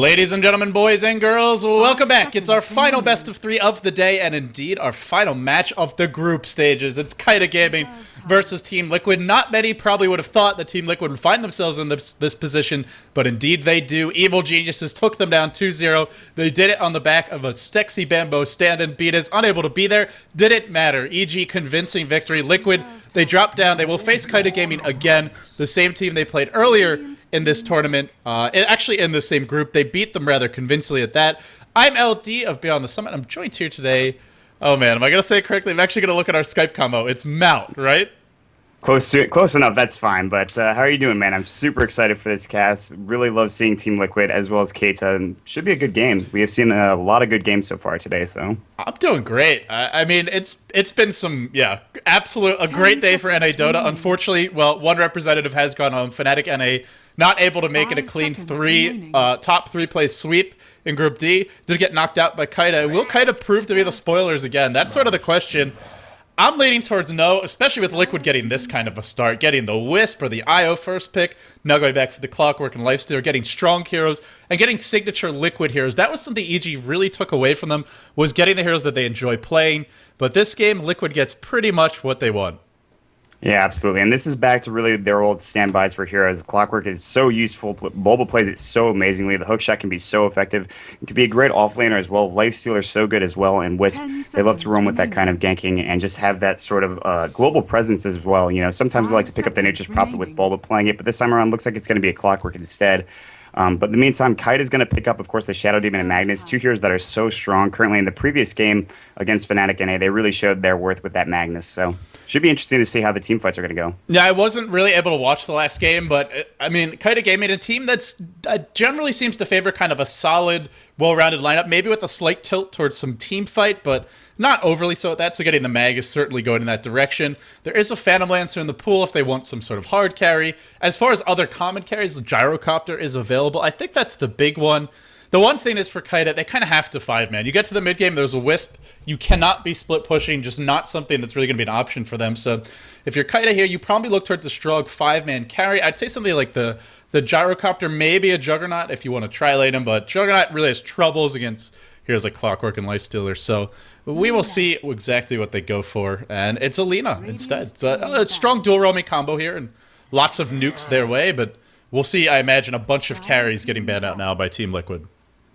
Ladies and gentlemen, boys and girls, welcome back. It's our final best of 3 of the day, and indeed our final match of the group stages. It's Keita Gaming versus Team Liquid. Not many probably would have thought that Team Liquid would find themselves in this position, but indeed they do. Evil Geniuses took them down 2-0. They did it on the back of a sexy Bambo stand-in. Beatus unable to be there. Didn't matter. EG convincing victory. Liquid, they dropped down. They will face Keita Gaming again, the same team they played earlier in this tournament, actually in the same group. They beat them rather convincingly at that. I'm LD of Beyond the Summit. I'm joined here today. Oh man, am I going to say it correctly? I'm actually going to look at our Skype combo. It's Mount, right? Close enough, that's fine. But how are you doing, man? I'm super excited for this cast. Really love seeing Team Liquid as well as Keita. And should be a good game. We have seen a lot of good games so far today, so. I'm doing great. I mean, it's been some, a great day for NA Dota. Unfortunately, well, one representative has gone home. fnatic.na not able to make it a clean top 3 place sweep in Group D. Did get knocked out by Keita. Will Keita prove to be the spoilers again? That's sort of the question. I'm leaning towards no, especially with Liquid getting this kind of a start, getting the Wisp or the IO first pick, now going back for the Clockwork and Lifestealer, getting strong heroes, and getting signature Liquid heroes. That was something EG really took away from them, was getting the heroes that they enjoy playing. But this game, Liquid gets pretty much what they want. Yeah, absolutely. And this is back to really their old standbys for heroes. Clockwork is so useful. Bulba plays it so amazingly. The hookshot can be so effective. It can be a great offlaner as well. Lifestealer is so good as well. And Wisp, they love to roam with that kind of ganking and just have that sort of global presence as well. You know, sometimes they like to pick up the Nature's Prophet with Bulba playing it, but this time around looks like it's going to be a Clockwork instead. But in the meantime, Keita is going to pick up, of course, the Shadow Demon and Magnus, 2 heroes that are so strong. Currently, in the previous game against fnatic.na, they really showed their worth with that Magnus. So, should be interesting to see how the team fights are going to go. Yeah, I wasn't really able to watch the last game, but, I mean, Keita Gaming, a team that's generally seems to favor kind of a solid, well-rounded lineup, maybe with a slight tilt towards some team fight, but not overly so at that, so getting the mag is certainly going in that direction. There is a Phantom Lancer in the pool if they want some sort of hard carry. As far as other common carries, the Gyrocopter is available. I think that's the big one. The one thing is for Keita, they kind of have to 5-man. You get to the mid-game, there's a Wisp. You cannot be split pushing, just not something that's really going to be an option for them. So if you're Keita here, you probably look towards a strong 5-man carry. I'd say something like the Gyrocopter, maybe a Juggernaut if you want to tri-lane him, but Juggernaut really has troubles against heroes like Clockwork and Lifestealer. So we will see exactly what they go for. And it's Alina instead. It's a strong dual roaming combo here and lots of nukes their way, but we'll see, I imagine, a bunch of carries getting banned out now by Team Liquid.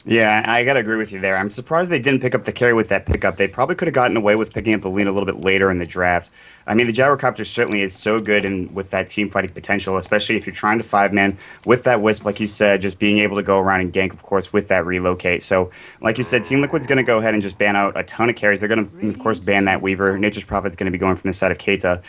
Yeah, I got to agree with you there. I'm surprised they didn't pick up the carry with that pickup. They probably could have gotten away with picking up the lean a little bit later in the draft. I mean, the Gyrocopter certainly is so good and with that team fighting potential, especially if you're trying to 5-man with that Wisp, like you said, just being able to go around and gank, of course, with that relocate. So, like you said, Team Liquid's going to go ahead and just ban out a ton of carries. They're going to, of course, ban that Weaver. Nature's Prophet's going to be going from the side of Keita.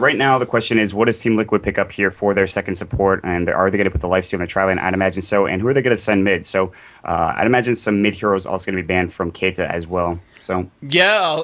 Right now, the question is, what does Team Liquid pick up here for their second support? And are they going to put the Lifesteal in a tri-lane? I'd imagine so. And who are they going to send mid? So, I'd imagine some mid heroes also going to be banned from Keita as well. So yeah,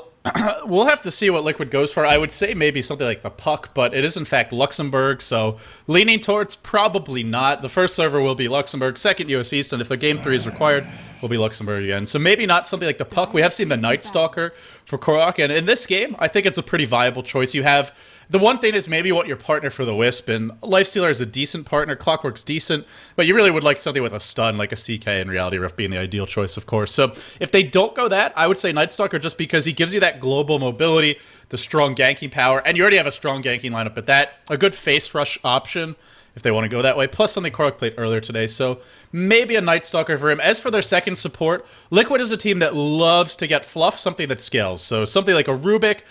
we'll have to see what Liquid goes for. I would say maybe something like the Puck, but it is in fact Luxembourg, so leaning towards probably not. The first server will be Luxembourg, second US East, and if the game 3 is required, will be Luxembourg again. So maybe not something like the Puck. We have seen the Night Stalker for Korok, and in this game, I think it's a pretty viable choice. You have the one thing is maybe you want your partner for the Wisp, and Lifestealer is a decent partner, Clockwork's decent, but you really would like something with a stun, like a CK and Reality Rift being the ideal choice, of course. So if they don't go that, I would say Night Stalker just because he gives you that global mobility, the strong ganking power, and you already have a strong ganking lineup at that. A good face rush option if they want to go that way, plus something Korok played earlier today, so maybe a Night Stalker for him. As for their second support, Liquid is a team that loves to get fluff, something that scales. So something like a Rubik,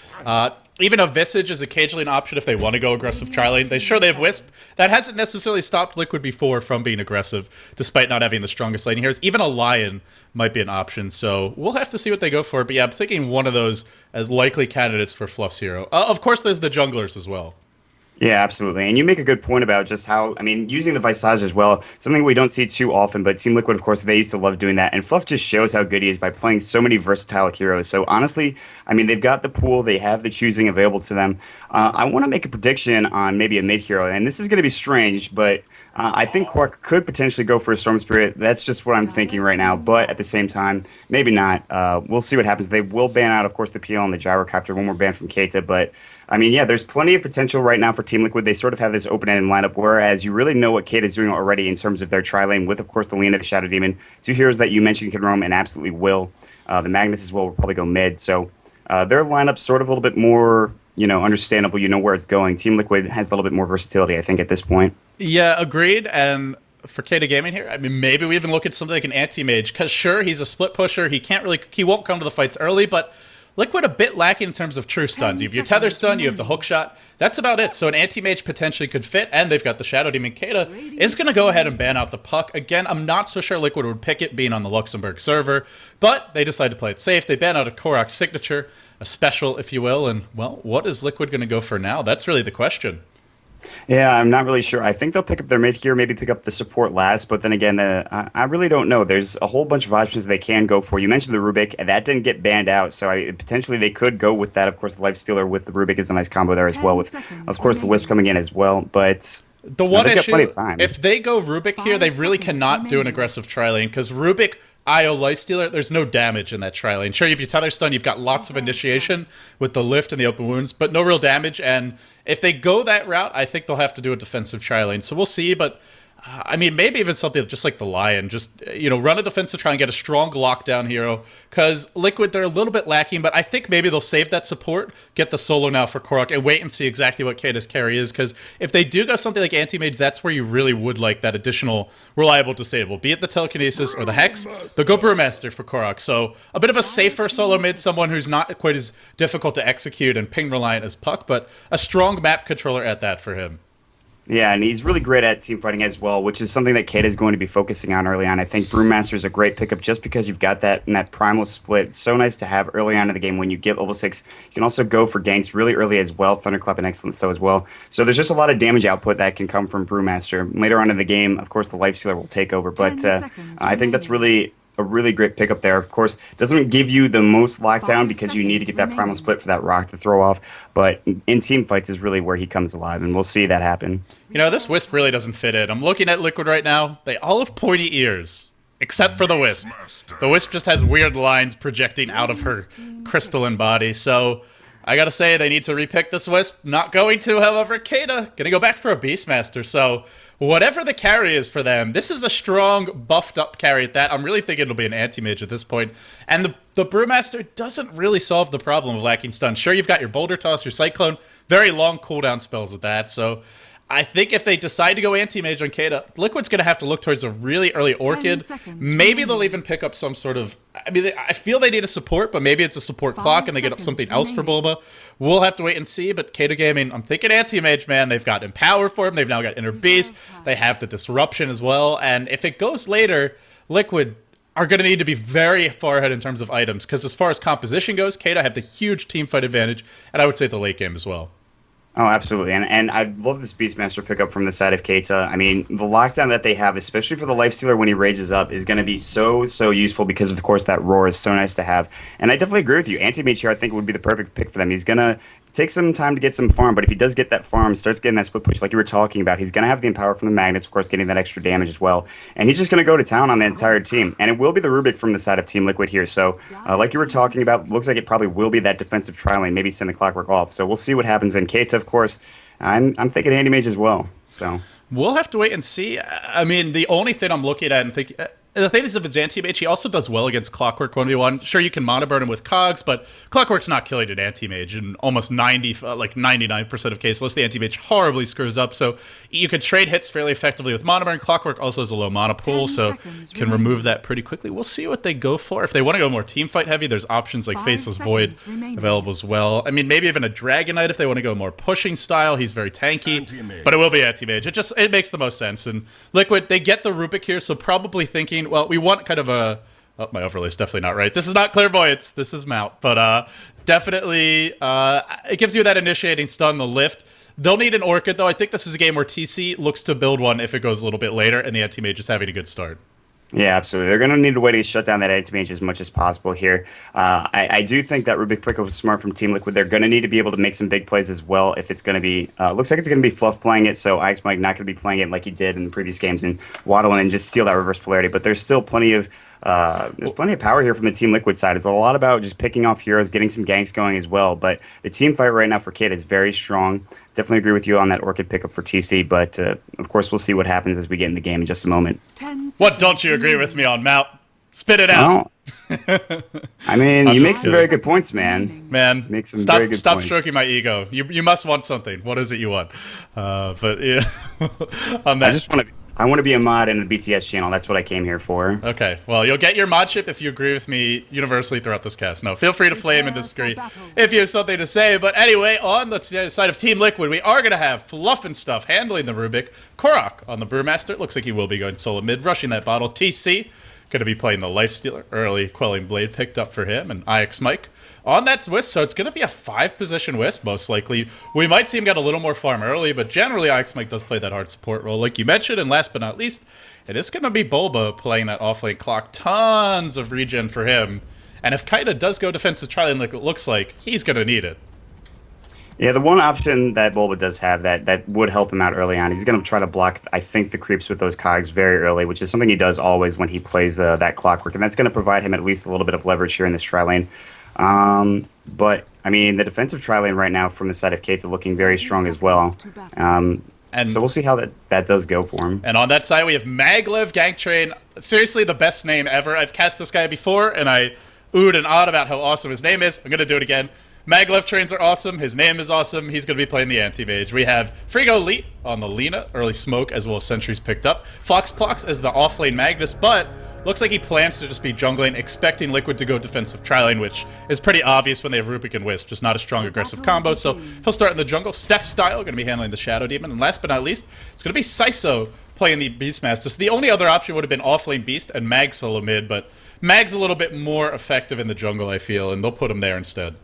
even a Visage is occasionally an option if they want to go aggressive tri-lane. They have Wisp. That hasn't necessarily stopped Liquid before from being aggressive, despite not having the strongest laning heroes. Even a Lion might be an option, so we'll have to see what they go for. But yeah, I'm thinking one of those as likely candidates for Fluff's hero. Of course, there's the junglers as well. Yeah, absolutely. And you make a good point about just how, I mean, using the Visage as well, something we don't see too often, but Team Liquid, of course, they used to love doing that. And Fluff just shows how good he is by playing so many versatile heroes. So honestly, I mean, they've got the pool, they have the choosing available to them. I want to make a prediction on maybe a mid hero, and this is going to be strange, but I think Quark could potentially go for a Storm Spirit. That's just what I'm thinking right now, but at the same time, maybe not. We'll see what happens. They will ban out, of course, the PL and the Gyrocopter when we're banned from Keita, but I mean, yeah, there's plenty of potential right now for Team Liquid. They sort of have this open-ended lineup, whereas you really know what Keita is doing already in terms of their tri-lane with, of course, the Lina, the Shadow Demon. Two heroes that you mentioned can roam and absolutely will. The Magnus as well will probably go mid. So their lineup's sort of a little bit more, understandable. You know where it's going. Team Liquid has a little bit more versatility, I think, at this point. Yeah, agreed. And for Keita Gaming here, I mean, maybe we even look at something like an anti-mage, because sure, he's a split pusher. He won't come to the fights early, but Liquid a bit lacking in terms of true stuns. You have your tether stun, you have the hook shot. That's about it. So an anti-mage potentially could fit, and they've got the Shadow Demon. Keita is going to go ahead and ban out the puck. Again, I'm not so sure Liquid would pick it, being on the Luxembourg server, but they decide to play it safe. They ban out a Korok signature, a special, if you will, and, well, what is Liquid going to go for now? That's really the question. Yeah, I'm not really sure. I think they'll pick up their mid here, maybe pick up the support last. But then again, I really don't know. There's a whole bunch of options they can go for. You mentioned the Rubik, and that didn't get banned out, so potentially they could go with that. Of course, the Lifestealer with the Rubik is a nice combo there as well. With, of course, the Wisp coming in as well. But the one they've got issue, plenty of time. if they go Rubik here, they really cannot do an aggressive tri-lane, because Rubik IO Lifestealer, there's no damage in that tri-lane. Sure, if you tether stun, you've got lots of initiation with the lift and the open wounds, but no real damage. And if they go that route, I think they'll have to do a defensive tri-lane. So we'll see, but I mean, maybe even something just like the Lion. Just, run a defensive try and get a strong lockdown hero. Because Liquid, they're a little bit lacking, but I think maybe they'll save that support, get the solo now for Korok, and wait and see exactly what Keita's carry is. Because if they do go something like Anti-Mage, that's where you really would like that additional reliable disable. Be it the Telekinesis or the Hex, they'll go Brewmaster for Korok. So a bit of a safer solo mid, someone who's not quite as difficult to execute and ping reliant as Puck, but a strong map controller at that for him. Yeah, and he's really great at team fighting as well, which is something that Keita is going to be focusing on early on. I think Brewmaster is a great pickup just because you've got that in that primal split. It's so nice to have early on in the game when you get level 6. You can also go for ganks really early as well. Thunderclap and Excellent so as well. So there's just a lot of damage output that can come from Brewmaster. Later on in the game, of course, the Lifestealer will take over, but I think that's really a really great pickup there. Of course, doesn't give you the most lockdown because you need to get that primal split for that rock to throw off, but in team fights is really where he comes alive, and we'll see that happen. This Wisp really doesn't fit in. I'm looking at Liquid right now. They all have pointy ears, except for the Wisp. The Wisp just has weird lines projecting out of her crystalline body, so I gotta say, they need to repick this Wisp. Not going to, however. Keita gonna go back for a Beastmaster, so whatever the carry is for them, this is a strong, buffed-up carry at that. I'm really thinking it'll be an anti-mage at this point. And the Brewmaster doesn't really solve the problem of lacking stun. Sure, you've got your Boulder Toss, your Cyclone, very long cooldown spells at that, so I think if they decide to go anti-mage on Keita, Liquid's going to have to look towards a really early Orchid. Maybe they'll even pick up some sort of... I mean, I feel they need a support, but maybe it's a support clock and they get up something else for Bulba. We'll have to wait and see, but Keita Gaming, I'm thinking anti-mage, man. They've got Empower for him. They've now got Inner Beast. They have the Disruption as well. And if it goes later, Liquid are going to need to be very far ahead in terms of items, because as far as composition goes, Keita have the huge team fight advantage, and I would say the late game as well. Oh, absolutely. And I love this Beastmaster pickup from the side of Keita. I mean, the lockdown that they have, especially for the Lifestealer when he rages up, is going to be so useful because, of course, that roar is so nice to have. And I definitely agree with you. Anti-Mage here, I think, would be the perfect pick for them. He's going to take some time to get some farm, but if he does get that farm, starts getting that split push like you were talking about, he's going to have the Empower from the Magnus, of course, getting that extra damage as well. And he's just going to go to town on the entire team. And it will be the Rubik from the side of Team Liquid here. So, like you were talking about, looks like it probably will be that defensive tri-lane, maybe send the Clockwork off. So we'll see what happens. And Keita, of course, I'm thinking Anti-Mage as well. So we'll have to wait and see. I mean, the only thing I'm looking at and thinking... The thing is, if it's anti-mage, he also does well against Clockwork 1v1. Sure, you can mono burn him with cogs, but Clockwork's not killing an anti-mage in almost 99% of cases, unless the anti-mage horribly screws up. So you can trade hits fairly effectively with mono burn. Clockwork also has a low mana pool, so can remove that pretty quickly. We'll see what they go for. If they want to go more team fight heavy, there's options like Faceless Void available as well. I mean, maybe even a Dragon Knight if they want to go more pushing style. He's very tanky, but it will be anti-mage. It makes the most sense. And Liquid, they get the Rubik here, so probably thinking, well, we want kind of a... Oh, my overlay is definitely not right. This is not Clairvoyance. This is Mount. But definitely, it gives you that initiating stun, the lift. They'll need an Orchid, though. I think this is a game where TC looks to build one if it goes a little bit later, and the anti-mage is having a good start. Yeah, absolutely. They're going to need a way to shut down that ATB as much as possible here. I do think that Rubik pickup was smart from Team Liquid. They're going to need to be able to make some big plays as well if it's going to be, looks like it's going to be Fluff playing it, so Ike's Mike not going to be playing it like he did in the previous games and waddle in and just steal that reverse polarity. But there's still plenty of power here from the Team Liquid side. It's a lot about just picking off heroes, getting some ganks going as well. But the team fight right now for Kid is very strong. Definitely agree with you on that Orchid pickup for TC, but of course we'll see what happens as we get in the game in just a moment. What don't you agree with me on, Mount? Spit it out. I mean, you make some very good points, man. Man, stop stroking my ego. You must want something. What is it you want? But yeah, on that. I want to be a mod in the BTS channel. That's what I came here for. Okay, well, you'll get your modship if you agree with me universally throughout this cast. No, feel free to flame and disagree if you have something to say. But anyway, on the side of Team Liquid, we are going to have Fluff and Stuff handling the Rubik. Korok on the Brewmaster. It looks like he will be going solo mid, rushing that bottle. TC going to be playing the Lifestealer. Early Quelling Blade picked up for him. And IX Mike on that Wisp, so it's going to be a 5-position Wisp, most likely. We might see him get a little more farm early, but generally IX Mike does play that hard support role, like you mentioned. And last but not least, it is going to be Bulba playing that offlane clock. Tons of regen for him. And if Keita does go defensive tri-lane like it looks like, he's going to need it. Yeah, the one option that Bulba does have that would help him out early on, he's going to try to block, I think, the creeps with those cogs very early, which is something he does always when he plays that clockwork, and that's going to provide him at least a little bit of leverage here in this tri-lane. But, I mean, the defensive tri-lane right now from the side of Keita looking very strong as well. And so we'll see how that does go for him. And on that side, we have Maglev Gank Train. Seriously, the best name ever. I've cast this guy before, and I oohed and awed about how awesome his name is. I'm going to do it again. Maglev trains are awesome. His name is awesome. He's going to be playing the anti-mage. We have Frigo Elite on the Lina, early smoke, as well as sentries picked up. Fox Plox as the offlane Magnus, but looks like he plans to just be jungling, expecting Liquid to go defensive tri-lane, which is pretty obvious when they have Rubik and Wisp. Just not a strong aggressive combo, so he'll start in the jungle. Steph style, going to be handling the Shadow Demon. And last but not least, it's going to be Saiso playing the Beastmaster. So the only other option would have been offlane Beast and Mag solo mid, but Mag's a little bit more effective in the jungle, I feel, and they'll put him there instead.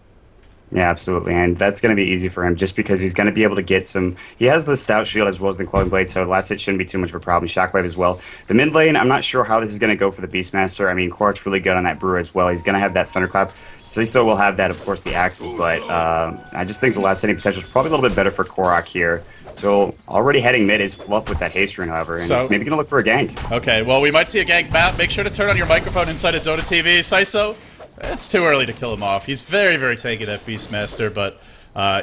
Yeah, absolutely, and that's going to be easy for him just because he's going to be able to get some... He has the Stout Shield as well as the Quelling Blade, so last hit shouldn't be too much of a problem. Shockwave as well. The mid lane, I'm not sure how this is going to go for the Beastmaster. I mean, Korok's really good on that Brew as well. He's going to have that Thunderclap. Saiso will have that, of course, the Axes, but I just think the last hitting potential is probably a little bit better for Korok here. So already heading mid is Fluff with that haste rune, however, and he's maybe going to look for a gank. Okay, well, we might see a gank map. Make sure to turn on your microphone inside of Dota TV. Saiso, it's too early to kill him off. He's very, very tanky, that Beastmaster, but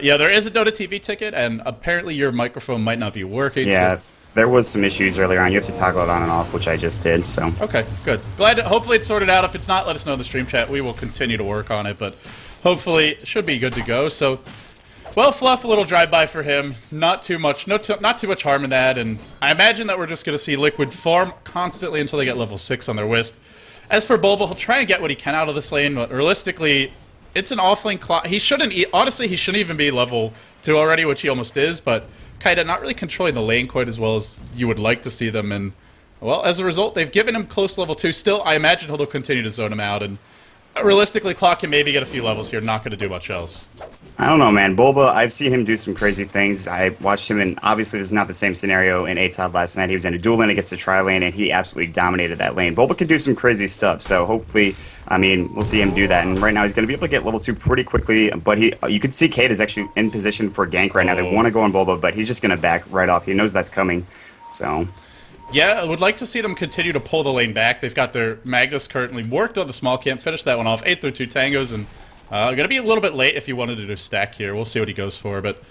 yeah, there is a Dota TV ticket, and apparently your microphone might not be working. Yeah, so. There was some issues earlier on. You have to toggle it on and off, which I just did, so. Okay, good. Hopefully it's sorted out. If it's not, let us know in the stream chat. We will continue to work on it, but hopefully it should be good to go. So, well, Fluff, a little drive-by for him. Not too much, not too much harm in that, and I imagine that we're just going to see Liquid farm constantly until they get level 6 on their Wisp. As for Bulba, he'll try and get what he can out of this lane, but realistically, it's an offlane clock. He shouldn't, honestly, he shouldn't even be level 2 already, which he almost is, but Keita not really controlling the lane quite as well as you would like to see them, and, well, as a result, they've given him close to level 2. Still, I imagine he'll continue to zone him out, and realistically, Clock can maybe get a few levels here, not going to do much else. I don't know, man. Bulba, I've seen him do some crazy things. I watched him, and obviously this is not the same scenario in ATOD last night. He was in a dual lane against a tri-lane, and he absolutely dominated that lane. Bulba can do some crazy stuff, so hopefully, I mean, we'll see him do that. And right now he's going to be able to get level 2 pretty quickly, but you could see Kate is actually in position for a gank right now. They want to go on Bulba, but he's just going to back right off. He knows that's coming, so... Yeah, I would like to see them continue to pull the lane back. They've got their Magnus currently worked on the small camp, finished that one off, 8 through 2 tangos, and going to be a little bit late if he wanted to do stack here. We'll see what he goes for, but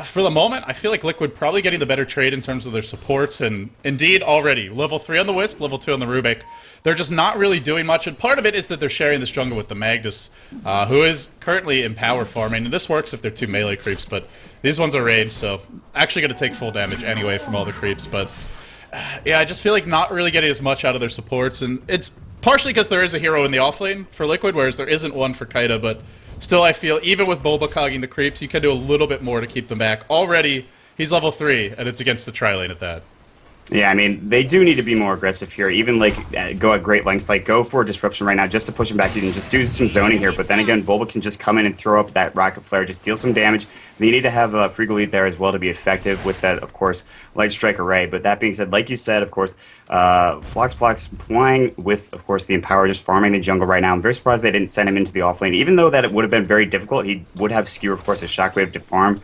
for the moment, I feel like Liquid probably getting the better trade in terms of their supports, and indeed already, level 3 on the Wisp, level 2 on the Rubik. They're just not really doing much, and part of it is that they're sharing this jungle with the Magnus, who is currently in power farming, and this works if they're 2 melee creeps, but these ones are ranged, so actually going to take full damage anyway from all the creeps, but... yeah, I just feel like not really getting as much out of their supports, and it's partially because there is a hero in the offlane for Liquid, whereas there isn't one for Keita, but still I feel, even with Bulba cogging the creeps, you can do a little bit more to keep them back. Already, he's level 3, and it's against the tri-lane at that. Yeah, I mean, they do need to be more aggressive here. Even like go at great lengths, like go for a disruption right now just to push him back and just do some zoning here. But then again, Bulba can just come in and throw up that rocket flare, just deal some damage. They need to have Frigolite there as well to be effective with that, of course, light strike array. But that being said, like you said, of course, Floxplox playing with, of course, the Empower just farming the jungle right now. I'm very surprised they didn't send him into the offlane, even though that it would have been very difficult. He would have skewer, of course, a shockwave to farm,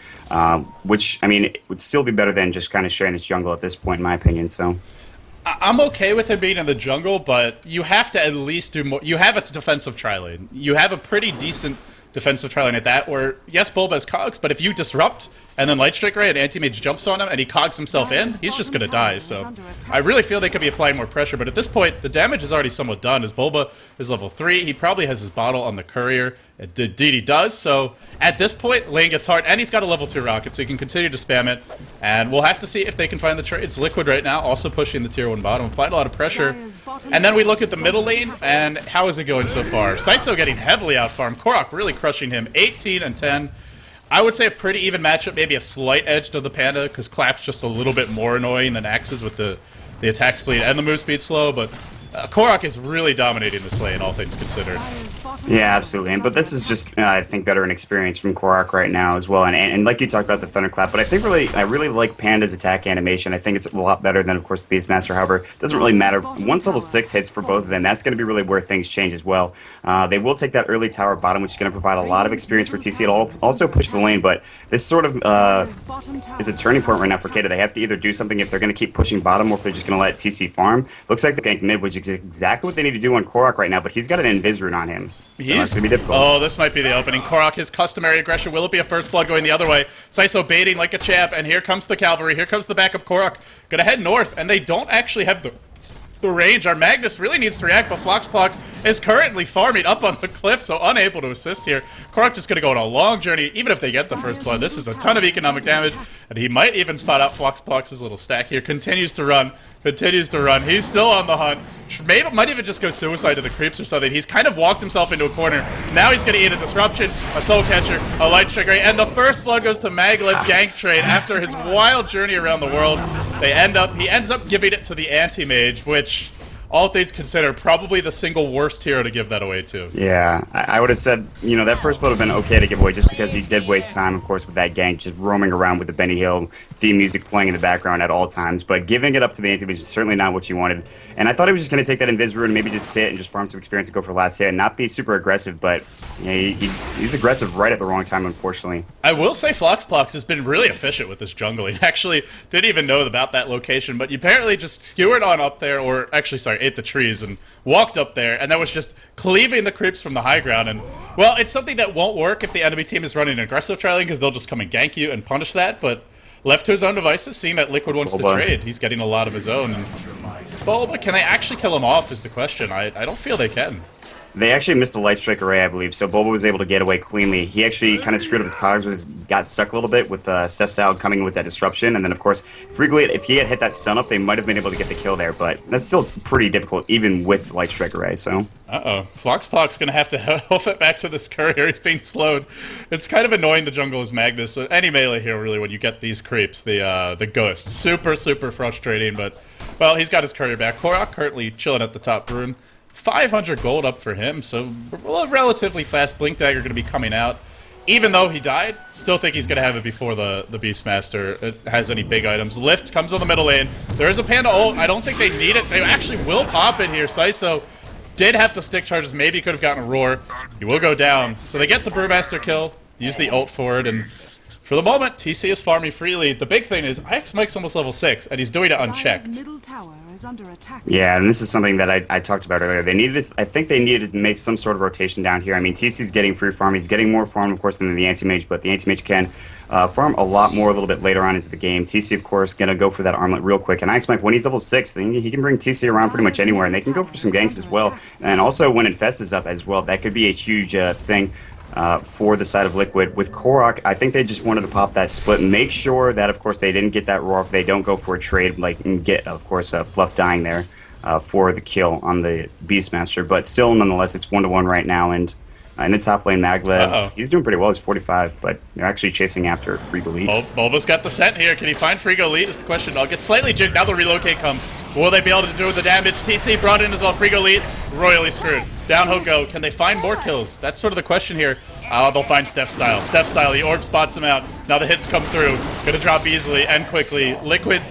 which I mean, it would still be better than just kind of sharing this jungle at this point, in my opinion. So I'm okay with him being in the jungle, but you have to at least do more. You have a defensive tri-lane. You have a pretty decent defensive tri-lane at that, where, yes, Bulba has cogs, but if you disrupt and then Light Strike Ray and Anti-Mage jumps on him and he cogs himself in, he's just going to die. So I really feel they could be applying more pressure, but at this point, the damage is already somewhat done. As Bulba is level 3, he probably has his bottle on the Courier. Indeed he does, so at this point, lane gets hard, and he's got a level 2 rocket, so he can continue to spam it, and we'll have to see if they can find the trade. It's Liquid right now, also pushing the tier 1 bottom, applied a lot of pressure. And then we look at the middle lane, and how is it going so far? Saiso getting heavily outfarmed, Korok really crushing him, 18 and 10. I would say a pretty even matchup, maybe a slight edge to the Panda, because Clap's just a little bit more annoying than Axes with the attack speed and the move speed slow, but Korok is really dominating this lane, all things considered. yeah, absolutely. But this is just, I think, veteran experience from Korok right now as well. And like you talked about the Thunderclap, but I think I really like Panda's attack animation. I think it's a lot better than, of course, the Beastmaster. However, it doesn't really matter. Once level 6 hits for both of them, that's going to be really where things change as well. They will take that early tower bottom, which is going to provide a lot of experience for TC. It'll also push the lane, but this sort of is a turning point right now for Keita. They have to either do something if they're going to keep pushing bottom or if they're just going to let TC farm. Looks like the gank mid, which is exactly what they need to do on Korok right now, but he's got an Invis rune on him. So it's going to be difficult. Oh, this might be the opening. Korok, his customary aggression. Will it be a first blood going the other way? Saiso baiting like a champ, and here comes the cavalry. Here comes the backup Korok. Gonna head north, and they don't actually have the range. Our Magnus really needs to react, but Floxplox is currently farming up on the cliff, so unable to assist here. Korok just gonna go on a long journey, even if they get the first blood. This is a ton of economic damage, and he might even spot out Floxplox's little stack here. Continues to run. He's still on the hunt. Maybe might even just go suicide to the creeps or something. He's kind of walked himself into a corner. Now he's gonna eat a disruption, a soul catcher, a light strike ray, and the first blood goes to Maglev gank trade after his wild journey around the world. He ends up giving it to the anti-mage, which, all things considered, probably the single worst hero to give that away to. Yeah, I would have said, that first blood would have been okay to give away just because he did waste time, of course, with that gank, just roaming around with the Benny Hill theme music playing in the background at all times. But giving it up to the anti-mage is certainly not what you wanted. And I thought he was just going to take that Invis rune and maybe just sit and just farm some experience and go for last hit and not be super aggressive, but he's aggressive right at the wrong time, unfortunately. I will say Floxplox has been really efficient with this jungling. Actually, didn't even know about that location, but you apparently just skewered on up there, or actually, sorry, ate the trees and walked up there, and that was just cleaving the creeps from the high ground. And, well, it's something that won't work if the enemy team is running an aggressive trialing, because they'll just come and gank you and punish that, but left to his own devices, seeing that Liquid wants Bulba. to trade, he's getting a lot of his own. And Bulba, can they actually kill him off is the question. I don't feel they can. They actually missed the light strike array, I believe, so Bulba was able to get away cleanly. He actually kind of screwed up his cogs, got stuck a little bit with Steph Style coming with that disruption, and then, of course, Frigolite, if he had hit that stun up, they might have been able to get the kill there, but that's still pretty difficult, even with light strike array, so... Uh-oh. Floxplox gonna have to hoof it back to this Courier. He's being slowed. It's kind of annoying to jungle as Magnus. So any melee here, really, when you get these creeps, the ghosts. Super, super frustrating, but, well, he's got his Courier back. Korok currently chilling at the top rune. 500 gold up for him, so relatively fast. Blink Dagger going to be coming out. Even though he died, still think he's going to have it before the Beastmaster has any big items. Lift comes on the middle lane. There is a Panda ult. I don't think they need it. They actually will pop it here. Saiso did have the stick charges. Maybe could have gotten a roar. He will go down. So they get the Brewmaster kill. Use the ult for it, and for the moment, TC is farming freely. The big thing is, Ix Mike's almost level 6, and he's doing it unchecked. Yeah, and this is something that I talked about earlier. I think they needed to make some sort of rotation down here. I mean, TC's getting free farm. He's getting more farm, of course, than the anti-mage, but the anti-mage can farm a lot more a little bit later on into the game. TC, of course, going to go for that armlet real quick. And Ix Mike, when he's level 6, he can bring TC around pretty much anywhere, and they can go for some ganks as well. And also, when Infest is up as well, that could be a huge thing. For the side of Liquid. With Korok, I think they just wanted to pop that split and make sure that, of course, they didn't get that roar if they don't go for a trade, and get, of course, Fluff dying there for the kill on the Beastmaster. But still, nonetheless, it's 1-1 right now, and In the top lane, Maglev, Uh-oh. he's doing pretty well. He's 45, but they're actually chasing after Frigo Elite. Bulba's got the scent here. Can he find Frigo Elite is the question. I'll get slightly jigged. Now the relocate comes. Will they be able to do the damage? TC brought in as well. Frigo Elite, royally screwed. Down he'll go. Can they find more kills? That's sort of the question here. They'll find Steph Style. Steph Style, the orb spots him out. Now the hits come through. Gonna drop easily and quickly. Liquid,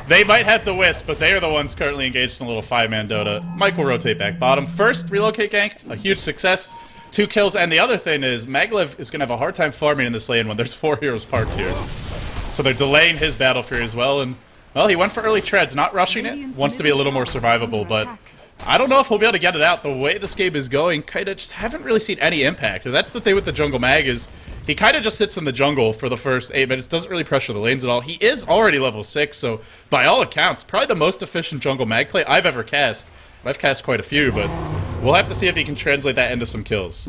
they might have the wisp, but they are the ones currently engaged in a little 5-man Dota. Mike will rotate back bottom. First relocate gank, a huge success. 2 kills, and the other thing is Maglev is going to have a hard time farming in this lane when there's 4 heroes parked here. So they're delaying his battle fury as well, and, well, he went for early treads, not rushing it. Wants to be a little more survivable, but I don't know if he'll be able to get it out. The way this game is going, Keita just haven't really seen any impact. And that's the thing with the jungle mag is he kind of just sits in the jungle for the first 8 minutes, doesn't really pressure the lanes at all. He is already level 6, so by all accounts, probably the most efficient jungle mag play I've ever cast. I've cast quite a few, but we'll have to see if he can translate that into some kills.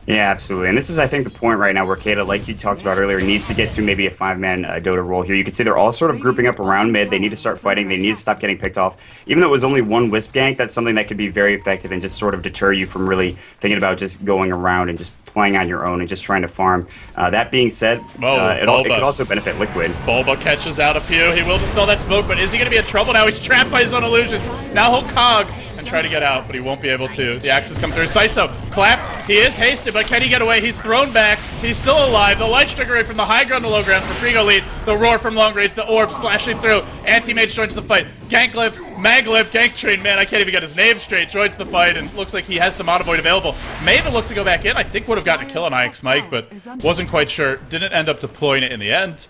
Yeah, absolutely. And this is, I think, the point right now where Keita, like you talked about earlier, needs to get to maybe a 5-man Dota role here. You can see they're all sort of grouping up around mid. They need to start fighting. They need to stop getting picked off. Even though it was only one Wisp gank, that's something that could be very effective and just sort of deter you from really thinking about just going around and just playing on your own and just trying to farm. That being said, it could also benefit Liquid. Bulba catches out a few. He will dispel that smoke, but is he going to be in trouble now? He's trapped by his own illusions. Now he'll cog and try to get out, but he won't be able to. The axes come through. Saiso clapped. He is hasted, but can he get away? He's thrown back. He's still alive. The light strike array from the high ground to low ground for Frigo Elite. The roar from long range. The orb splashing through. Anti-mage joins the fight. Ganklev, Maglev, Gank Train, man, I can't even get his name straight. Joins the fight and looks like he has the Mono Void available. May have looked to go back in. I think would have gotten a kill on IX Mike, but wasn't quite sure. Didn't end up deploying it in the end.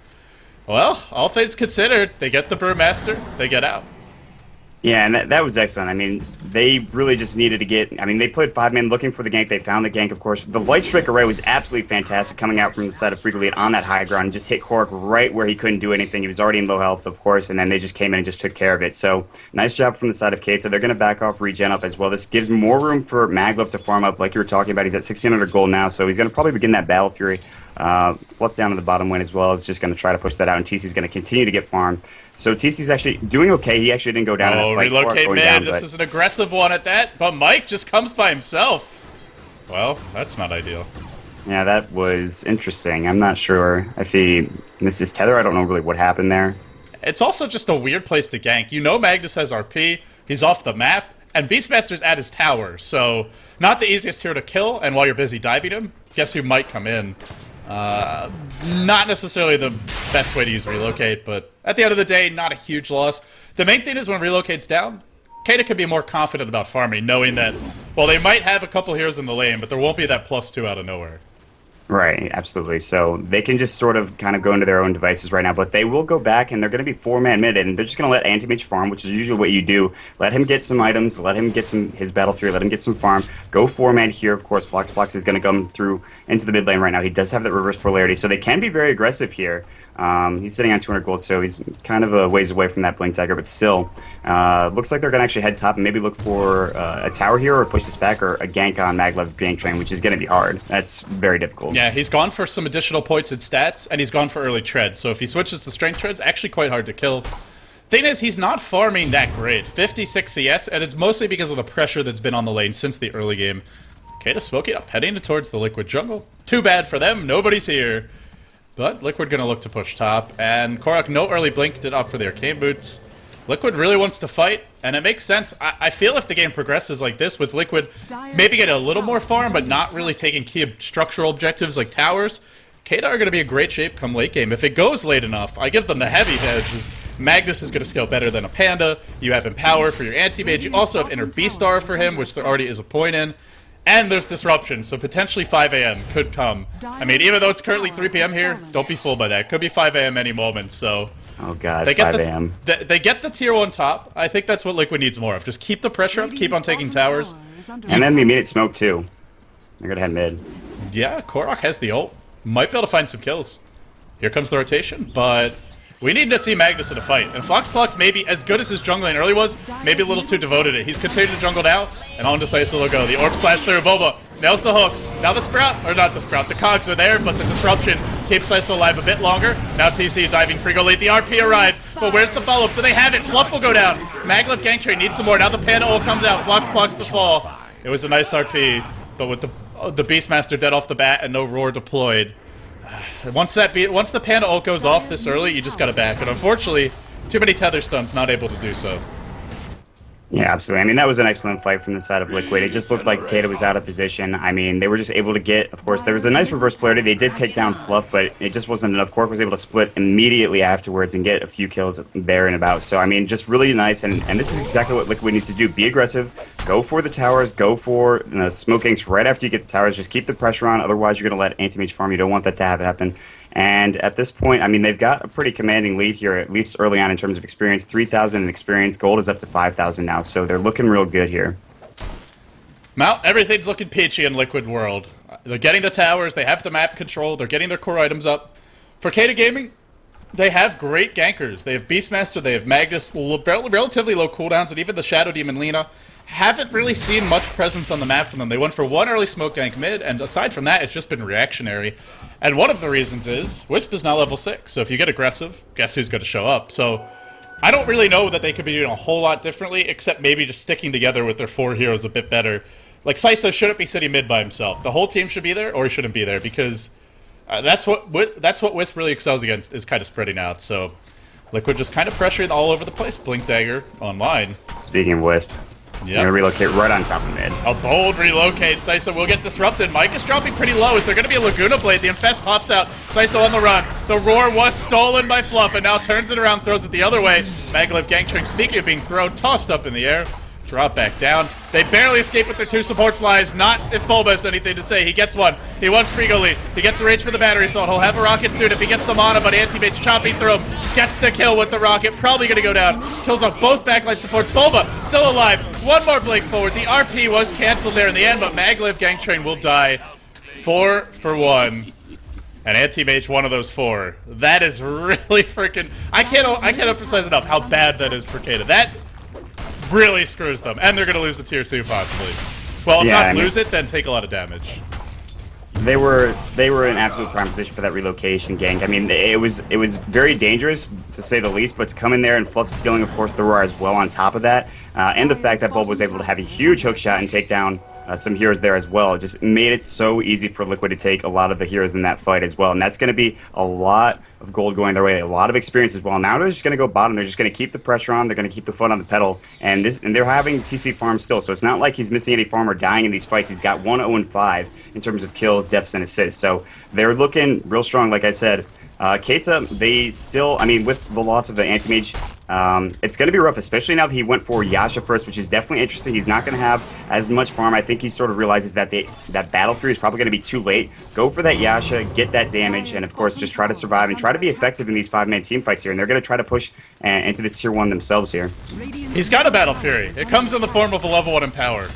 Well, all things considered, they get the Brewmaster. They get out. Yeah, and that was excellent. I mean, they really just needed to get... I mean, they played 5-man looking for the gank. They found the gank, of course. The Light Strike array was absolutely fantastic coming out from the side of Frigo Elite on that high ground and just hit Korok right where he couldn't do anything. He was already in low health, of course, and then they just came in and just took care of it. So, nice job from the side of Keita. They're going to back off regen up as well. This gives more room for Maglev to farm up, like you were talking about. He's at 1,600 gold now, so he's going to probably begin that Battle Fury. Fluff down to the bottom lane as well is just going to try to push that out, and TC's going to continue to get farmed. So TC's actually doing okay. He actually didn't go down in that fight. Relocate mid. Down, this is an aggressive one at that, but Mike just comes by himself. Well, that's not ideal. Yeah, that was interesting. I'm not sure if he missed his tether. I don't know really what happened there. It's also just a weird place to gank. You know Magnus has RP. He's off the map, and Beastmaster's at his tower, so not the easiest hero to kill, and while you're busy diving him, guess who might come in? Not necessarily the best way to use relocate, but at the end of the day, not a huge loss. The main thing is when relocate's down, Keita could be more confident about farming, knowing that, well, they might have a couple heroes in the lane, but there won't be that +2 out of nowhere. Right, absolutely. So they can just sort of kind of go into their own devices right now, but they will go back and they're going to be 4-man mid, and they're just going to let Anti-Mage farm, which is usually what you do. Let him get some items, let him get his Battle Fury, let him get some farm. Go 4-man here, of course. Floxplox is going to come through into the mid lane right now. He does have that reverse polarity, so they can be very aggressive here. He's sitting on 200 gold, so he's kind of a ways away from that Blink Dagger, but still, looks like they're going to actually head top and maybe look for a tower here or push this back or a gank on Maglev Gank Train, which is going to be hard. That's very difficult. Yeah, he's gone for some additional points in stats, and he's gone for early treads, so if he switches to strength treads, actually quite hard to kill. Thing is, he's not farming that great. 56 CS, and it's mostly because of the pressure that's been on the lane since the early game. Keita smoking up, heading towards the Liquid jungle. Too bad for them, nobody's here. But Liquid gonna look to push top, and Korok no early blink did opt for the Arcane Boots. Liquid really wants to fight, and it makes sense. I feel if the game progresses like this, with Liquid maybe get a little more farm, but not really taking key structural objectives like towers, Keita are going to be in great shape come late game. If it goes late enough, I give them the heavy edges. Magnus is going to scale better than a Panda. You have Empower for your anti-mage. You also have Inner Beastar for him, which there already is a point in. And there's Disruption, so potentially 5 AM could come. I mean, even though it's currently 3 PM here, don't be fooled by that. Could be 5 AM any moment, so... Oh god, 5 AM. They get the tier 1 top. I think that's what Liquid needs more of. Just keep the pressure up, keep on taking towers. And then the immediate smoke too. They're gonna head mid. Yeah, Korok has the ult. Might be able to find some kills. Here comes the rotation, but we need to see Magnus in a fight. And Floxplox, maybe as good as his jungling early was, maybe a little too devoted to it. He's continued to jungle now, and on to Saiso will go. The orb splash through, Boba nails the hook. Now the Sprout, or not the Sprout, the Cogs are there, but the Disruption keeps Saiso alive a bit longer. Now TC diving Frigo Elite, the RP arrives, but where's the follow-up? Do they have it? Fluff will go down. Maglev Gank Train needs some more. Now the Panda ult comes out, Floxplox to fall. It was a nice RP, but with the the Beastmaster dead off the bat and no roar deployed. Once the Panda ult goes off this early, you just gotta back. And unfortunately, too many tether stuns, not able to do so. Yeah, absolutely. I mean, that was an excellent fight from the side of Liquid. It just looked like Keita was out of position. I mean, they were just able to get, of course, there was a nice reverse polarity. They did take down Fluff, but it just wasn't enough. Cork was able to split immediately afterwards and get a few kills there and about. So, I mean, just really nice. And this is exactly what Liquid needs to do. Be aggressive. Go for the towers. Go for the smoke inks right after you get the towers. Just keep the pressure on. Otherwise, you're going to let Anti-Mage farm. You don't want that to happen. And at this point, I mean, they've got a pretty commanding lead here, at least early on in terms of experience. 3,000 in experience. Gold is up to 5,000 now, so they're looking real good here. Mount, everything's looking peachy in Liquid World. They're getting the towers, they have the map control, they're getting their core items up. For Keita Gaming, they have great gankers. They have Beastmaster, they have Magnus, relatively low cooldowns, and even the Shadow Demon Lina. Haven't really seen much presence on the map from them. They went for one early smoke gank mid, and aside from that, it's just been reactionary. And one of the reasons is, Wisp is now level 6, so if you get aggressive, guess who's going to show up? So, I don't really know that they could be doing a whole lot differently, except maybe just sticking together with their 4 heroes a bit better. Like, Saiso shouldn't be sitting mid by himself. The whole team should be there, or he shouldn't be there, because that's what Wisp really excels against, is kind of spreading out. So, Liquid just kind of pressuring all over the place. Blink Dagger online. Speaking of Wisp, Yep. Gonna relocate right on top of mid. A bold relocate. Saiso will get disrupted. Mike is dropping pretty low. Is there going to be a Laguna Blade? The Infest pops out. Saiso on the run. The Roar was stolen by Fluff and now turns it around, throws it the other way. Maglev Gangstring, speaking of being thrown, tossed up in the air. Drop back down. They barely escape with their 2 supports lives. Not if Bulba has anything to say. He gets one. He wants Frigo lead. He gets the range for the battery assault. He'll have a rocket soon if he gets the mana, but Anti-Mage chopping through him. Gets the kill with the rocket. Probably going to go down. Kills off both backline supports. Bulba still alive. One more blink forward. The RP was canceled there in the end, but Maglev Gangtrain will die. 4 for 1. And Anti-Mage, one of those 4. That is really freaking... I can't emphasize enough how bad that is for Keita. That really screws them, and they're going to lose the tier 2 possibly. Well, if not lose it, then take a lot of damage. They were in absolute prime position for that relocation gank. I mean, it was very dangerous to say the least. But to come in there and Fluff stealing, of course, the Roar as well on top of that, and the fact that Bulb was able to have a huge hook shot and take down some heroes there as well, just made it so easy for Liquid to take a lot of the heroes in that fight as well. And that's going to be a lot of gold going their way, a lot of experience as well. Now they're just going to go bottom. They're just going to keep the pressure on. They're going to keep the foot on the pedal. And they're having TC farm still, so it's not like he's missing any farm or dying in these fights. He's got 1-0-5 in terms of kills, deaths, and assists. So they're looking real strong, like I said. Keita, they still, I mean, with the loss of the Anti-Mage, it's going to be rough, especially now that he went for Yasha first, which is definitely interesting. He's not going to have as much farm. I think he sort of realizes that that Battle Fury is probably going to be too late. Go for that Yasha, get that damage, and of course, just try to survive and try to be effective in these 5-man team fights here. And they're going to try to push into this tier 1 themselves here. He's got a Battle Fury. It comes in the form of a level 1 Empower.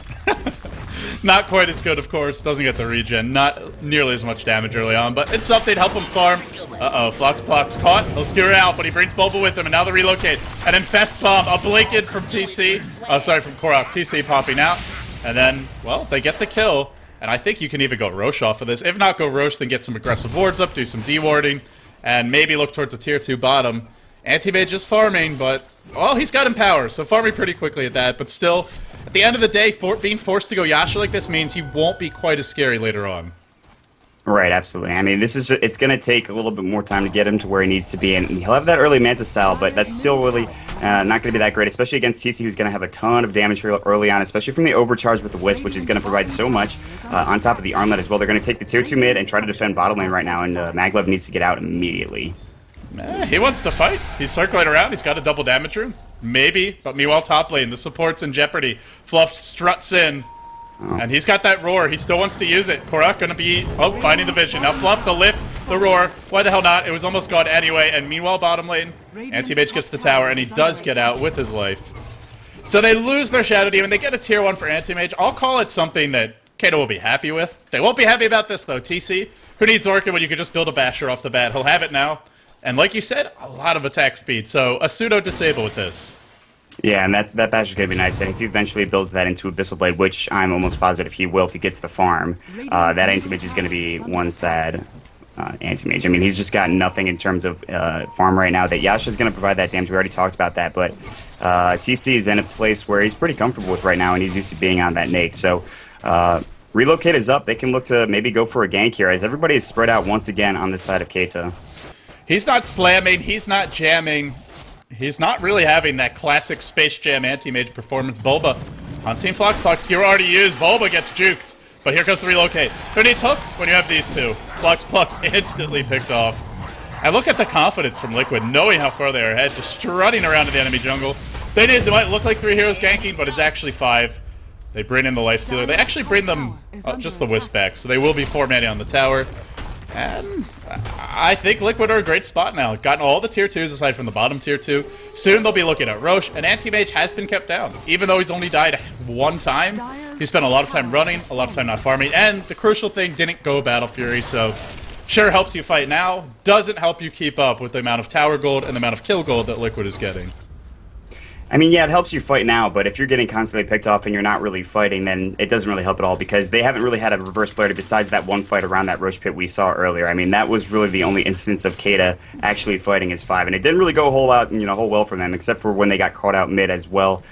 Not quite as good, of course. Doesn't get the regen. Not nearly as much damage early on, but it's something to help him farm. Uh-oh, Floxplox caught. He'll skewer out, but he brings Bulba with him, and now the relocate. An Infest Bomb, a Blinken from TC. Oh, sorry, from Korok. TC popping out. And then, well, they get the kill. And I think you can even go Roche off of this. If not go Roche, then get some aggressive wards up, do some dewarding, and maybe look towards a tier 2 bottom. Anti-Mage is farming, but, well, he's got Empower, so farming pretty quickly at that. But still, at the end of the day, being forced to go Yasha like this means he won't be quite as scary later on. Right, absolutely. I mean, it's going to take a little bit more time to get him to where he needs to be, and he'll have that early Manta style, but that's still really not going to be that great, especially against TC, who's going to have a ton of damage early on, especially from the overcharge with the Wisp, which is going to provide so much on top of the armlet as well. They're going to take the tier 2 mid and try to defend bottom lane right now, and Maglev needs to get out immediately. He wants to fight. He's circling around. He's got a double damage room. Maybe, but meanwhile, top lane, the support's in jeopardy. Fluff struts in. And he's got that Roar. He still wants to use it. Korok gonna be, finding the vision. Now Fluff, the lift, the Roar. Why the hell not? It was almost gone anyway. And meanwhile, bottom lane, Anti-Mage gets the tower, and he does get out with his life. So they lose their Shadow Demon. They get a tier 1 for Anti-Mage. I'll call it something that Keita will be happy with. They won't be happy about this, though. TC, who needs Orchid when you could just build a Basher off the bat? He'll have it now. And like you said, a lot of attack speed. So a pseudo-disable with this. Yeah, and that Basher's going to be nice. And if he eventually builds that into Abyssal Blade, which I'm almost positive he will if he gets the farm, that Anti-Mage is going to be one sad Anti-Mage. I mean, he's just got nothing in terms of farm right now. That Yasha's going to provide that damage. We already talked about that. But TC is in a place where he's pretty comfortable with right now, and he's used to being on that Nake. So Relocate is up. They can look to maybe go for a gank here, as everybody is spread out once again on the side of Keita. He's not slamming. He's not jamming. He's not really having that classic Space Jam anti-mage performance. Boba on Team Fluxpux. You're already used. Boba gets juked. But here comes the relocate. Who needs hook when you have these two? Fluxpux instantly picked off. And look at the confidence from Liquid, knowing how far they are ahead, just strutting around in the enemy jungle. It might look like 3 heroes ganking, but it's actually 5. They bring in the Lifestealer. They actually bring them just the Wisp back, so they will be 4 mana on the tower. And I think Liquid are a great spot now. Gotten all the tier 2s aside from the bottom tier 2. Soon they'll be looking at Roche. And Anti-Mage has been kept down. Even though he's only died 1 time, he spent a lot of time running, a lot of time not farming. And the crucial thing, didn't go Battle Fury, so sure helps you fight now, doesn't help you keep up with the amount of tower gold and the amount of kill gold that Liquid is getting. I mean, yeah, it helps you fight now, but if you're getting constantly picked off and you're not really fighting, then it doesn't really help at all, because they haven't really had a reverse player besides that one fight around that Roche pit we saw earlier. I mean, that was really the only instance of Keita actually fighting as 5, and it didn't really go whole well for them, except for when they got caught out mid as well.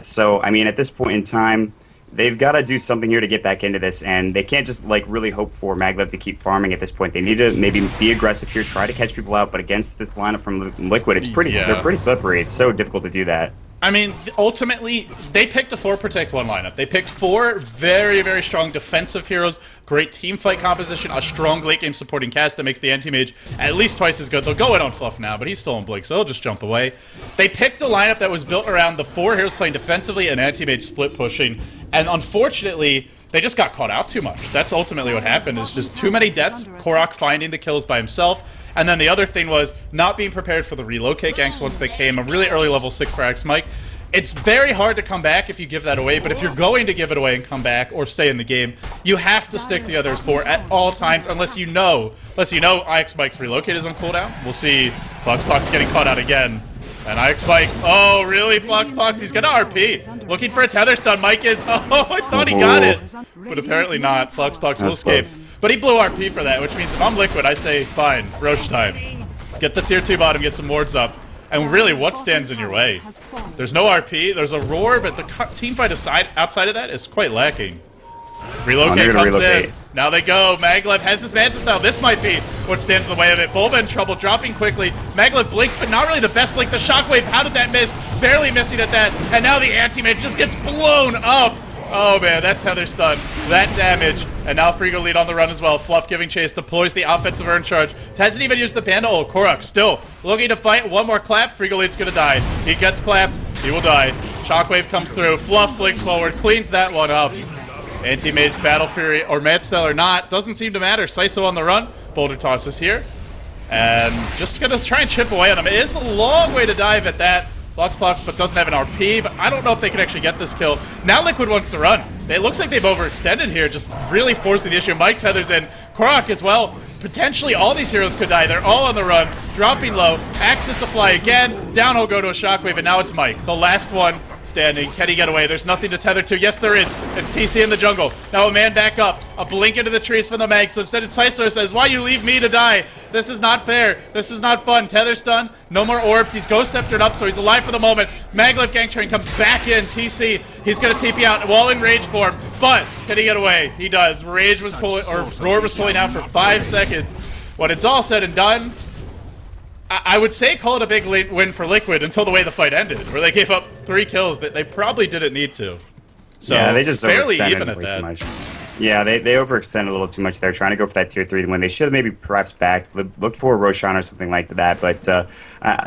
So, I mean, at this point in time, they've got to do something here to get back into this, and they can't just really hope for Maglev to keep farming at this point. They need to maybe be aggressive here, try to catch people out, but against this lineup from Liquid, it's they're pretty slippery. It's so difficult to do that. I mean, ultimately, they picked a 4 Protect 1 lineup. They picked 4 very, very strong defensive heroes, great team fight composition, a strong late game supporting cast that makes the anti-mage at least twice as good. They'll go in on Fluff now, but he's still on Blink, so he'll just jump away. They picked a lineup that was built around the 4 heroes playing defensively and anti-mage split pushing, and unfortunately, they just got caught out too much. That's ultimately what happened, is just too many deaths, Korok finding the kills by himself, and then the other thing was not being prepared for the relocate ganks once they came, a really early level 6 for X Mike. It's very hard to come back if you give that away, but if you're going to give it away and come back or stay in the game, you have to stick together as 4 at all times, unless you know X Mike's relocate is on cooldown. We'll see Fluxpux getting caught out again. And Ix Mike, oh really, Fluxpux, he's gonna RP. Looking for a tether stun, Mike is, oh, I thought he got it. But apparently not, Fluxpux will escape. But he blew RP for that, which means if I'm Liquid, I say, fine, Roche time. Get the tier 2 bottom, get some wards up. And really, what stands in your way? There's no RP, there's a roar, but the team fight outside of that is quite lacking. Relocate comes in. Now they go. Maglev has his Manta style. This might be what stands in the way of it. Bulba in trouble, dropping quickly. Maglev blinks, but not really the best blink. The shockwave, how did that miss? Barely missing at that. And now the anti-mage just gets blown up. Oh man, that tether stun, that damage. And now Frigo lead on the run as well. Fluff giving chase, deploys the offensive urn charge. Hasn't even used the panda ult. Korok still looking to fight. One more clap, Frigo lead's gonna die. He gets clapped, he will die. Shockwave comes through, Fluff blinks forward, cleans that one up. Anti-mage, Battle Fury, or Madstell or not, doesn't seem to matter. Saiso on the run, Boulder Toss is here. And just gonna try and chip away on him. It is a long way to dive at that. Fluxpux, but doesn't have an RP, but I don't know if they can actually get this kill. Now Liquid wants to run. It looks like they've overextended here, just really forcing the issue. Mike tethers in. Korok as well. Potentially all these heroes could die. They're all on the run, dropping low. Axis to fly again. Down he'll go to a shockwave, and now it's Mike, the last one standing. Can he get away? There's nothing to tether to. Yes, there is. It's TC in the jungle. Now a man back up. A blink into the trees from the mag. So instead, Sisler says, why you leave me to die? This is not fair. This is not fun. Tether stun. No more orbs. He's ghost sceptered up, so he's alive for the moment. Maglev Gang Train comes back in. TC. He's going to TP out while in rage form. But can he get away? He does. Rage was pulling, or Roar was pulling out for 5 seconds. When it's all said and done, I would say call it a big win for Liquid until the way the fight ended, where they gave up 3 kills that they probably didn't need to. So yeah, they just fairly even at that. Too much. Yeah, they overextended a little too much there, trying to go for that tier 3 when they should have maybe perhaps backed, looked for a Roshan or something like that. But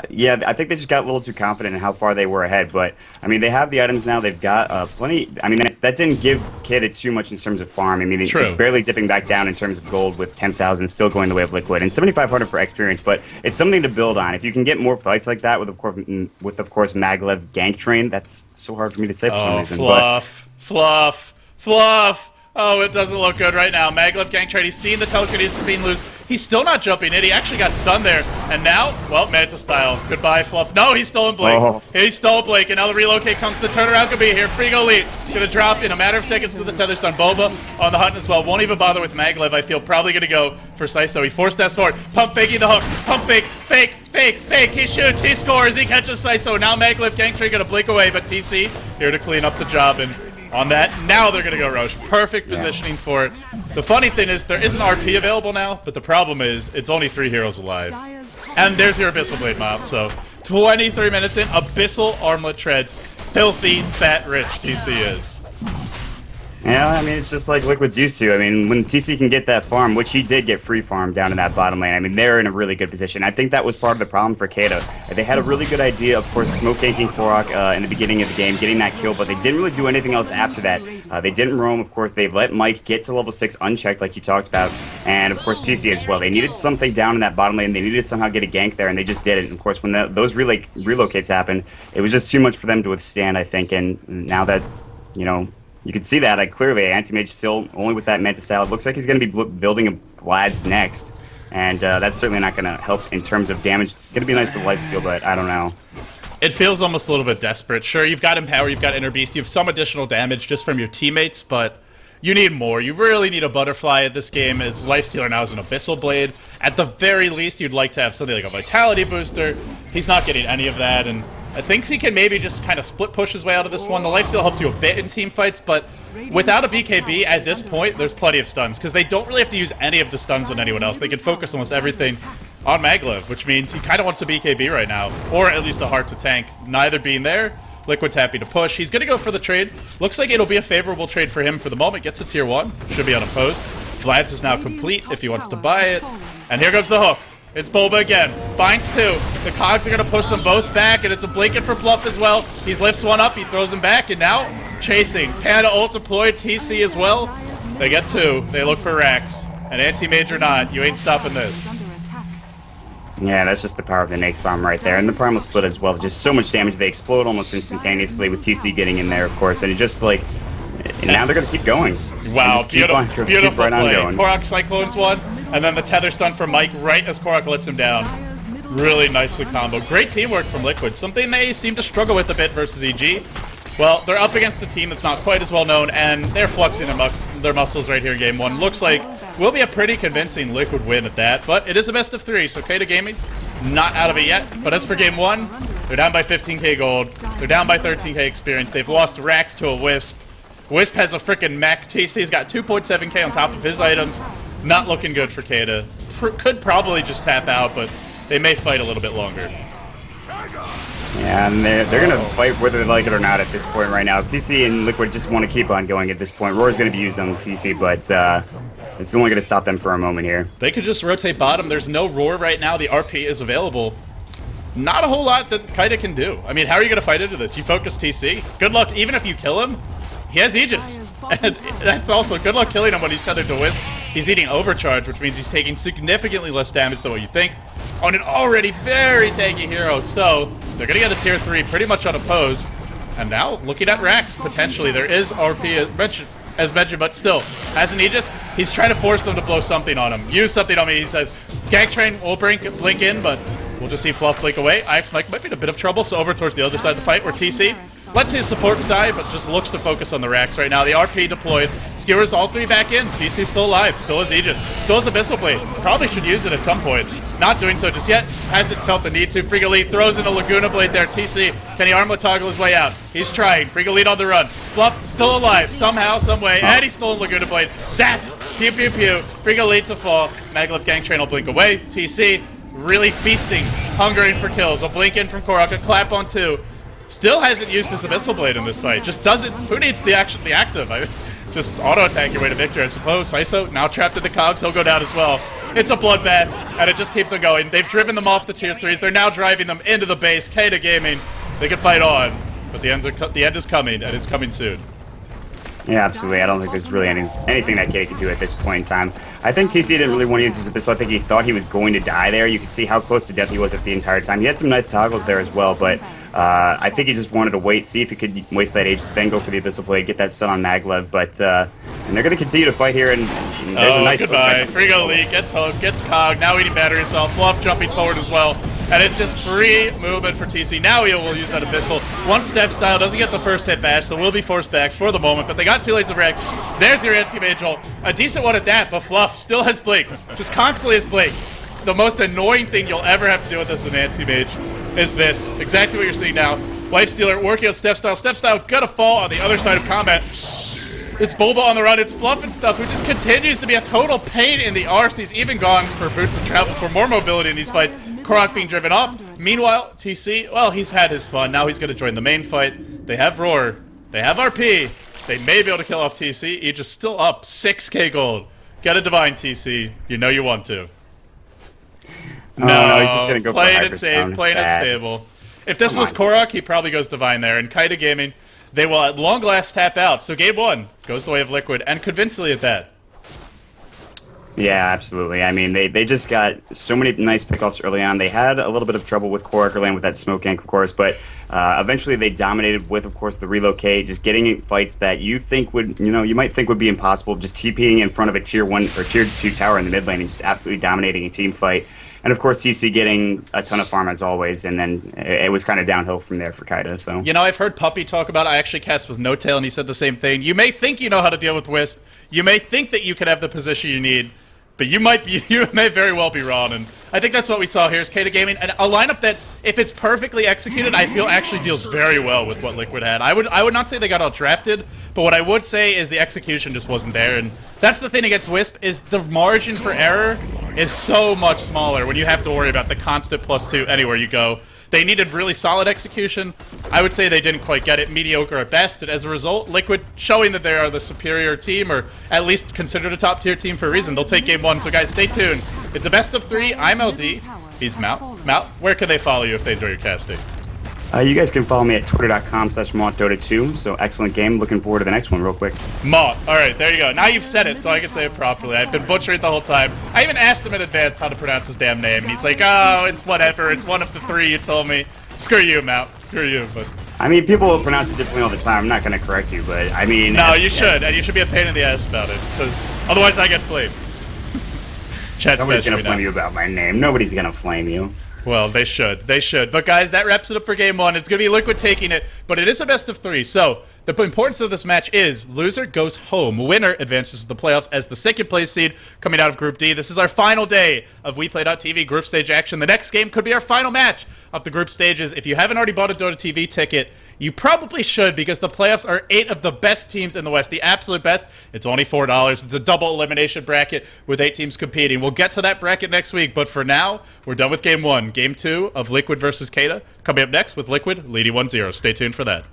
yeah, I think they just got a little too confident in how far they were ahead. But I mean, they have the items now. They've got plenty. I mean, that didn't give Keita too much in terms of farm. I mean, it's barely dipping back down in terms of gold, with 10,000 still going the way of Liquid and 7,500 for experience. But it's something to build on. If you can get more fights like that with of course Maglev Gank Train, that's so hard for me to say for some reason. Fluff. Oh, it doesn't look good right now. Maglev Gang Trade, he's seen the telekinesis being loose. He's still not jumping in. He actually got stunned there. And now, well, Manta style. Goodbye, Fluff. No, he's stolen Blake. Oh. He stole Blake, and now the relocate comes. The turnaround could be here. Frigo lead. Gonna drop in a matter of seconds to the tether stun. Boba on the hunt as well. Won't even bother with Maglev, I feel. Probably gonna go for Saiso. He 4 steps forward. Pump faking the hook. Pump fake. Fake. He shoots. He scores. He catches Saiso. Now Maglev Gang Trade gonna blink away, but TC here to clean up the job. And on that. Now they're going to go Roche. Perfect positioning for it. The funny thing is there is an RP available now, but the problem is it's only 3 heroes alive. And there's your Abyssal Blade mount, so 23 minutes in, Abyssal Armlet treads. Filthy, fat, rich TC is. Yeah, I mean, it's just like Liquid's used to. I mean, when TC can get that farm, which he did get free farm down in that bottom lane, I mean, they're in a really good position. I think that was part of the problem for Keita. They had a really good idea, of course, smoke ganking Korok in the beginning of the game, getting that kill, but they didn't really do anything else after that. They didn't roam, of course. They let Mike get to level 6 unchecked, like you talked about, and, of course, TC as well. They needed something down in that bottom lane. They needed to somehow get a gank there, and they just did it. And, of course, when those relocates happened, it was just too much for them to withstand, I think, and now that, you know, you can see that, clearly, Anti-Mage still only with that Manta Salad. Looks like he's going to be building a Vlad's next, and that's certainly not going to help in terms of damage. It's going to be nice for lifesteal, but I don't know. It feels almost a little bit desperate. Sure, you've got Empower, you've got Inner Beast, you have some additional damage just from your teammates, but you need more. You really need a Butterfly at this game, as Lifestealer now is an Abyssal Blade. At the very least, you'd like to have something like a Vitality Booster. He's not getting any of that, and I think he can maybe just kind of split push his way out of this one. The lifesteal helps you a bit in team fights, but without a BKB at this point, there's plenty of stuns, because they don't really have to use any of the stuns on anyone else. They can focus almost everything on Maglev, which means he kind of wants a BKB right now, or at least a heart to tank. Neither being there, Liquid's happy to push. He's going to go for the trade. Looks like it'll be a favorable trade for him for the moment. Gets a tier 1. Should be unopposed. Vlad's is now complete if he wants to buy it. And here comes the hook. It's Bulba again. Binds 2. The Cogs are going to push them both back, and it's a blinking for Fluff as well. He lifts one up, he throws him back, and now chasing. Panda ult deployed, TC as well. They get 2. They look for Rax. And Anti-Mage or not, you ain't stopping this. Yeah, that's just the power of the Nake's Bomb right there. And the Primal Split as well. Just so much damage. They explode almost instantaneously with TC getting in there, of course. And it just like... And now they're going to keep going. Wow, beautiful right play. Going. Korok Cyclones one, and then the tether stun from Mike right as Korok lets him down. Really nicely combo. Great teamwork from Liquid. Something they seem to struggle with a bit versus EG. Well, they're up against a team that's not quite as well known, and they're fluxing their muscles right here in game 1. Looks like will be a pretty convincing Liquid win at that, but it is a best of 3, so Keita Gaming not out of it yet. But as for game 1, they're down by 15k gold. They're down by 13k experience. They've lost Rax to a Wisp. Wisp has a freaking mech. TC's got 2.7k on top of his items. Not looking good for Keita. Could probably just tap out, but they may fight a little bit longer. Yeah, and they're going to fight whether they like it or not at this point right now. TC and Liquid just want to keep on going at this point. Roar's going to be used on TC, but it's only going to stop them for a moment here. They could just rotate bottom. There's no Roar right now. The RP is available. Not a whole lot that Keita can do. I mean, how are you going to fight into this? You focus TC. Good luck. Even if you kill him, he has Aegis. And that's also good luck killing him when he's tethered to Wisp. He's eating Overcharge, which means he's taking significantly less damage than what you think on an already very tanky hero. So they're going to get a tier 3 pretty much unopposed. And now looking at Rax, potentially there is RP as mentioned, but still, as an Aegis, he's trying to force them to blow something on him. Use something on me, he says. Gank Train will blink in, but we'll just see Fluff blink away. IX Mike might be in a bit of trouble, so over towards the other side of the fight where TC lets his supports die, but just looks to focus on the Rax right now. The RP deployed. Skewers all 3 back in. TC still alive. Still has Aegis. Still has Abyssal Blade. Probably should use it at some point. Not doing so just yet. Hasn't felt the need to. Frigolite throws in a Laguna Blade there. TC, can he armlet toggle his way out? He's trying. Frigolite on the run. Fluff still alive. Somehow, some way. And he's still in Laguna Blade. Zap! Pew, pew, pew. Frigolite to fall. Maglev Gang Train will blink away. TC really feasting. Hungering for kills. A blink in from Korok. A clap on 2. Still hasn't used this Abyssal Blade in this fight. Just doesn't. Who needs the active? Just auto-attack your way to victory, I suppose. Iso now trapped in the cogs. He'll go down as well. It's a bloodbath, and it just keeps on going. They've driven them off the tier 3s. They're now driving them into the base. Keita Gaming, they can fight on, but the end is coming, and it's coming soon. Yeah, absolutely. I don't think there's really anything that Keita can do at this point in time. I think TC didn't really want to use his Abyssal. I think he thought he was going to die there. You could see how close to death he was at the entire time. He had some nice toggles there as well, but I think he just wanted to wait, see if he could waste that Aegis, then go for the Abyssal Blade, get that stun on Maglev. But and they're going to continue to fight here, and there's a nice goodbye. Frigo Leak gets hooked, gets Cog, now eating battery assault, Fluff jumping forward as well. And it's just free movement for TC. Now he will use that Abyssal. One-step style, doesn't get the first hit bash, so will be forced back for the moment. But they got 2 lanes of Rex. There's your anti-mage ult. A decent one at that, but Fluff still has Blink. Just constantly has Blink. The most annoying thing you'll ever have to deal with as an anti-mage is this. Exactly what you're seeing now. Lifestealer working on Steph Style. Steph Style gonna fall on the other side of combat. It's Bulba on the run. It's Fluff and Stuff, who just continues to be a total pain in the arse. He's even gone for boots of travel for more mobility in these fights. Korok being driven off. Meanwhile, TC, well, he's had his fun. Now he's going to join the main fight. They have Roar. They have RP. They may be able to kill off TC. He's just still up 6k gold. Get a Divine, TC. You know you want to. No, he's just going to go playing for it safe, Hyperstone. playing it Sad. stable. If this was Korok, he probably goes Divine there. And Keita Gaming, they will at long last tap out. So game 1 goes the way of Liquid, and convincingly at that. Yeah, absolutely. I mean, they just got so many nice pickoffs early on. They had a little bit of trouble with Korok early on with that smoke gank, of course, but eventually they dominated with, of course, the relocate, just getting in fights that you think would, you might think would be impossible, just TPing in front of a tier 1 or tier 2 tower in the mid lane and just absolutely dominating a team fight. And of course, TC getting a ton of farm as always, and then it was kind of downhill from there for Keita. So I've heard Puppy talk about it. I actually cast with No Tail, and he said the same thing. You may think you know how to deal with Wisp. You may think that you could have the position you need, but you may very well be wrong. And I think that's what we saw here is Keita Gaming, and a lineup that, if it's perfectly executed, I feel actually deals very well with what Liquid had. I would not say they got out drafted, but what I would say is the execution just wasn't there. And that's the thing against Wisp, is the margin for error is so much smaller when you have to worry about the constant +2 anywhere you go. They needed really solid execution. I would say they didn't quite get it. Mediocre at best. And as a result, Liquid showing that they are the superior team, or at least considered a top-tier team for a reason. They'll take game 1. So guys, stay tuned. It's a best of 3. I'm LD. He's Mount. Mount, where can they follow you if they enjoy your casting? you guys can follow me at twitter.com/MontDota2. So excellent game. Looking forward to the next one real quick. Mont. All right, there you go. Now you've said it, so I can say it properly. I've been butchering it the whole time. I even asked him in advance how to pronounce his damn name, and he's like, "Oh, it's whatever. It's one of the 3 you told me." Screw you, Mount. Screw you. But I mean, people will pronounce it differently all the time. I'm not going to correct you, but I mean... no, you should, and you should be a pain in the ass about it, because otherwise I get flamed. Chat's Nobody's going best to flame you about my name. Nobody's going to flame you. Well, they should. They should. But guys, that wraps it up for game 1. It's going to be Liquid taking it, but it is a best of 3. So the importance of this match is loser goes home. Winner advances to the playoffs as the second place seed coming out of Group D. This is our final day of WePlay.tv group stage action. The next game could be our final match of the group stages. If you haven't already bought a Dota TV ticket, you probably should, because the playoffs are 8 of the best teams in the West. The absolute best. It's only $4. It's a double elimination bracket with 8 teams competing. We'll get to that bracket next week, but for now, we're done with game 1. Game 2 of Liquid versus Keita coming up next with Liquid leading 1-0. Stay tuned for that.